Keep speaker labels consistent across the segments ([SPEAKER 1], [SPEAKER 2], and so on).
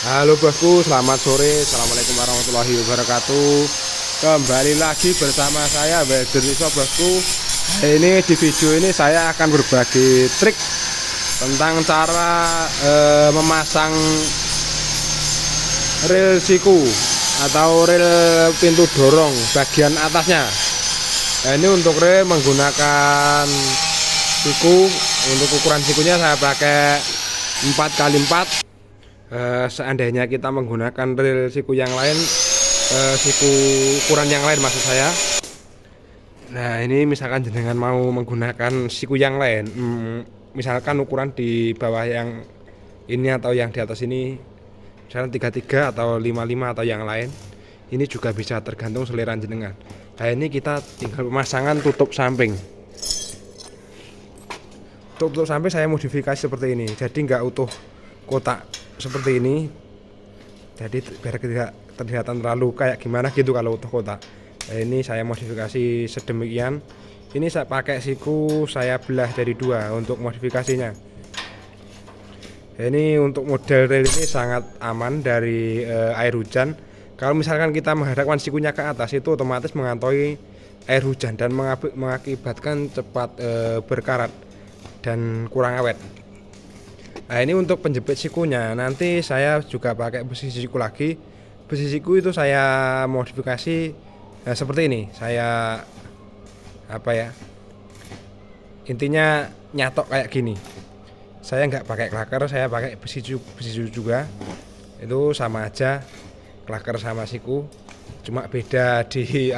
[SPEAKER 1] Halo bosku, selamat sore. Assalamualaikum warahmatullahi wabarakatuh. Kembali lagi bersama saya Weather Shop bosku. Ini di video ini saya akan berbagi trik tentang cara memasang ril siku atau ril pintu dorong bagian atasnya. Nah, ini untuk ril menggunakan siku. Untuk ukuran sikunya saya pakai 4x4. Seandainya kita menggunakan ril siku yang lain, siku ukuran yang lain maksud saya. Nah, ini misalkan jenengan mau menggunakan siku yang lain, misalkan ukuran di bawah yang ini atau yang di atas ini, misalkan 33 atau 55 atau yang lain, ini juga bisa tergantung selera jenengan. Nah, ini kita tinggal pemasangan tutup samping. Tutup samping saya modifikasi seperti ini, jadi nggak utuh kotak seperti ini, jadi biar tidak terlihat terlalu kayak gimana gitu kalau utuh kotak. Nah, ini saya modifikasi sedemikian. Ini saya pakai siku, saya belah jadi dua untuk modifikasinya. Nah, ini untuk model rel ini sangat aman dari air hujan. Kalau misalkan kita menghadapkan sikunya ke atas, itu otomatis mengantoi air hujan dan mengakibatkan cepat berkarat dan kurang awet. Nah, ini untuk penjepit sikunya, nanti saya juga pakai besi siku lagi. Besi siku itu saya modifikasi seperti ini. Saya intinya nyatok kayak gini. Saya nggak pakai klaker, saya pakai besi siku juga. Itu sama aja, klaker sama siku, cuma beda di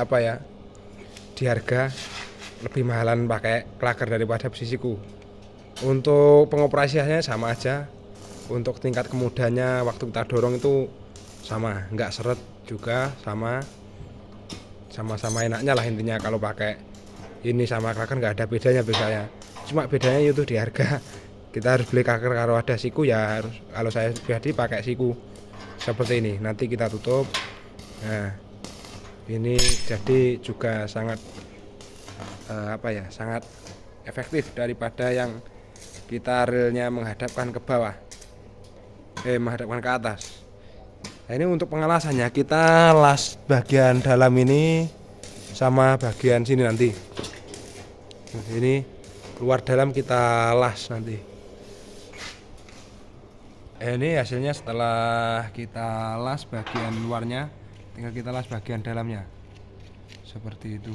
[SPEAKER 1] di harga. Lebih mahalan pakai klaker daripada besi siku. Untuk pengoperasiannya sama aja. Untuk tingkat kemudahannya waktu kita dorong itu sama, nggak seret juga, sama-sama enaknya lah intinya. Kalau pakai ini sama klaker nggak ada bedanya biasanya, cuma bedanya itu di harga. Kita harus beli klaker, kalau ada siku ya harus, kalau saya pribadi pakai siku seperti ini. Nanti kita tutup. Nah, ini jadi juga sangat sangat efektif daripada yang kita relnya menghadapkan ke bawah, menghadapkan ke atas. Nah, ini untuk pengelasannya kita las bagian dalam ini sama bagian sini nanti. Nah, ini luar dalam kita las nanti. Ini hasilnya setelah kita las bagian luarnya, tinggal kita las bagian dalamnya. Seperti itu.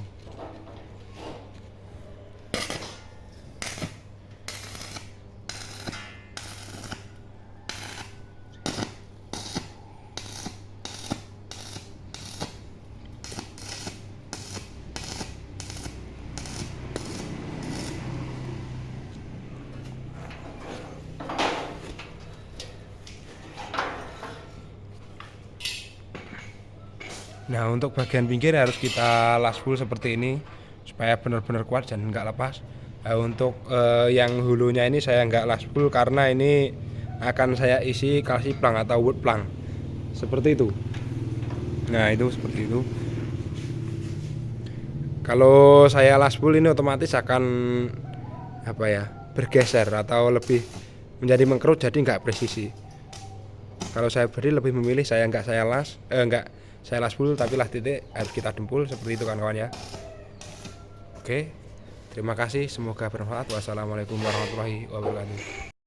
[SPEAKER 1] Nah, untuk bagian pinggir harus kita las full seperti ini supaya benar-benar kuat dan nggak lepas. Nah, untuk yang hulunya ini saya nggak las full karena ini akan saya isi kalsi plank atau wood plank seperti itu. Nah, itu seperti itu. Kalau saya las full ini otomatis akan bergeser atau lebih menjadi mengkerut, jadi nggak presisi. Kalau saya beri lebih memilih nggak saya las full, tapi lah titik harus kita dempul seperti itu kan kawan ya. Oke, terima kasih, semoga bermanfaat. Wassalamualaikum warahmatullahi wabarakatuh.